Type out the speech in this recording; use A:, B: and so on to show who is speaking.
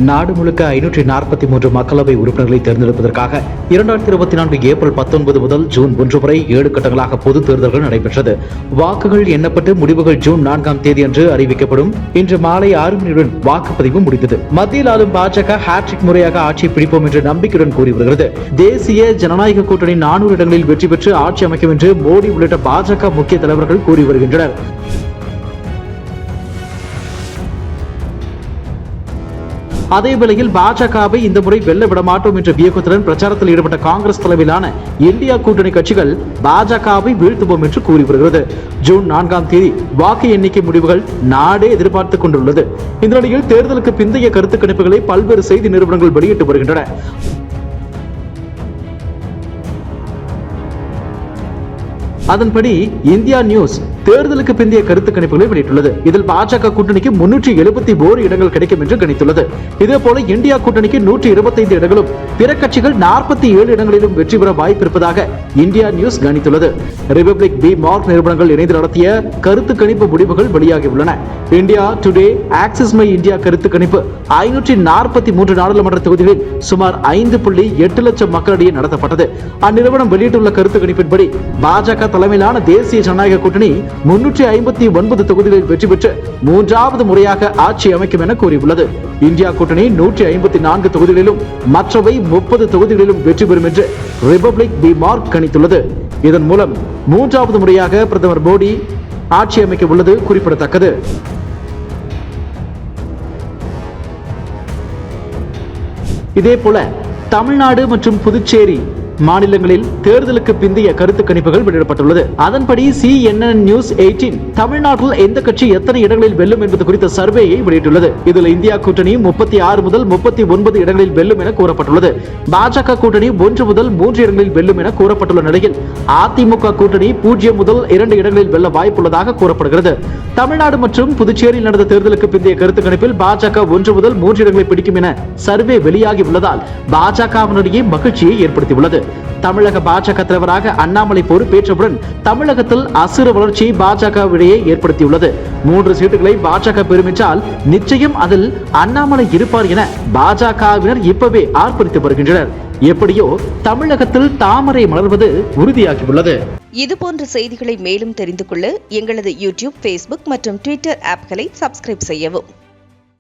A: நாடு முழுக்க 543 மக்களவை உறுப்பினர்களை தேர்ந்தெடுப்பதற்காக 2024 ஏப்ரல் 19 முதல் ஜூன் 1 வரை 7 கட்டங்களாக பொதுத் தேர்தல்கள் நடைபெற்றது. வாக்குகள் எண்ணப்பட்டு முடிவுகள் ஜூன் 4ஆம் தேதி அன்று அறிவிக்கப்படும். இன்று மாலை 6 மணியுடன் வாக்குப்பதிவு முடிந்தது. மத்தியில் ஆளும் பாஜக ஹேட்ரிக் முறையாக ஆட்சி பிடிப்போம் என்று நம்பிக்கையுடன் கூறி வருகிறது. தேசிய ஜனநாயக கூட்டணி 400 இடங்களில் வெற்றி பெற்று ஆட்சி அமைக்கும் என்று மோடி உள்ளிட்ட பாஜக முக்கிய தலைவர்கள் கூறி வருகின்றனர். அதேவேளையில் பாஜகவை இந்த முறை வெல்ல விடமாட்டோம் என்ற வியக்கத்துடன் பிரச்சாரத்தில் ஈடுபட்ட காங்கிரஸ் தலைமையிலான இந்தியா கூட்டணி கட்சிகள் பாஜகவை வீழ்த்துவோம் என்று கூறி வருகிறது. ஜூன் 4ஆம் தேதி வாக்கு எண்ணிக்கை முடிவுகள் நாடே எதிர்பார்த்துக் கொண்டுள்ளது. இந்த நிலையில் தேர்தலுக்கு பிந்தைய கருத்து கணிப்புகளை பல்வேறு செய்தி நிறுவனங்கள் வெளியிட்டு வருகின்றன. அதன்படி இந்தியா நியூஸ் தேர்தலுக்கு பிந்தைய கருத்து கணிப்புகளை வெளியிட்டுள்ளது. இதில் பாஜக கூட்டணிக்கு 371 இடங்கள் கிடைக்கும் என்று கணித்துள்ளது. இதேபோல இந்தியா கூட்டணிக்கு 125 இடங்களும் பிற கட்சிகள் 47 இடங்களிலும் வெற்றி பெற வாய்ப்பு இருப்பதாக இந்தியா நியூஸ் கணித்துள்ளது. ரிபப்ளிக் பி மார்க் நிறுவனங்கள் இணைந்து நடத்திய கருத்து கணிப்பு முடிவுகள் வெளியாகியுள்ளன. India Today, Axis My India கருத்து கணிப்பு 543 நாடாளுமன்ற தொகுதிகளில் சுமார் 5.8 லட்சம் மக்களிடையே நடத்தப்பட்டது. அந்நிறுவனம் வெளியிட்டுள்ள கருத்து கணிப்பின்படி பாஜக தலைமையிலான தேசிய ஜனநாயக கூட்டணி 359 தொகுதிகளில் வெற்றி பெற்று 3வது முறையாக ஆட்சி அமைக்கும் என கூறியுள்ளது. இந்தியா கூட்டணி 154 தொகுதிகளிலும் மற்றவை 30 தொகுதிகளிலும் வெற்றி பெறும் என்று ரிபப்ளிக் பி மார்க் கணித்துள்ளது. இதன் மூலம் 3வது முறையாக பிரதமர் மோடி ஆட்சி அமைக்க உள்ளது குறிப்பிடத்தக்கது. இதேபோல தமிழ்நாடு மற்றும் புதுச்சேரி மாநிலங்களில் தேர்தலுக்கு பிந்தைய கருத்து கணிப்புகள் வெளியிடப்பட்டுள்ளது. அதன்படி CNN நியூஸ் 18 தமிழ்நாட்டில் எந்த கட்சி எத்தனை இடங்களில் வெல்லும் என்பது குறித்த சர்வேயை வெளியிட்டுள்ளது. இதில் இந்தியா கூட்டணி 36 முதல் 39 இடங்களில் வெல்லும் என கூறப்பட்டுள்ளது. பாஜக கூட்டணி 1 முதல் 3 இடங்களில் வெல்லும் என கூறப்பட்டுள்ள நிலையில் அதிமுக கூட்டணி 0 முதல் 2 இடங்களில் வெல்ல வாய்ப்புள்ளதாக கூறப்படுகிறது. தமிழ்நாடு மற்றும் புதுச்சேரியில் நடந்த தேர்தலுக்கு பிந்தைய கருத்து கணிப்பில் பாஜக 1 முதல் 3 இடங்களை பிடிக்கும் என சர்வே வெளியாகி உள்ளதால் பாஜகவினரிடையே மகிழ்ச்சியை ஏற்படுத்தியுள்ளது. தமிழக பாஜக தலைவராக அண்ணாமலை பொறுப்பேற்றவுடன் தமிழகத்தில் அசுர வளர்ச்சியை பாஜகவிடையே ஏற்படுத்தியுள்ளது. 3 சீட்டுகளை பாஜக பெறும் என்றால் நிச்சயம் அதில் அண்ணாமலை இருப்பார் என பாஜகவினர் இப்பவே ஆர்ப்பரித்து வருகின்றனர். எப்படியோ தமிழகத்தில் தாமரை மலர்வது உறுதியாகியுள்ளது.
B: இதுபோன்ற செய்திகளை மேலும் தெரிந்து கொள்ள எங்களது யூடியூப், Facebook மற்றும் Twitter ஆப்களை சப்ஸ்கிரைப் செய்யவும்.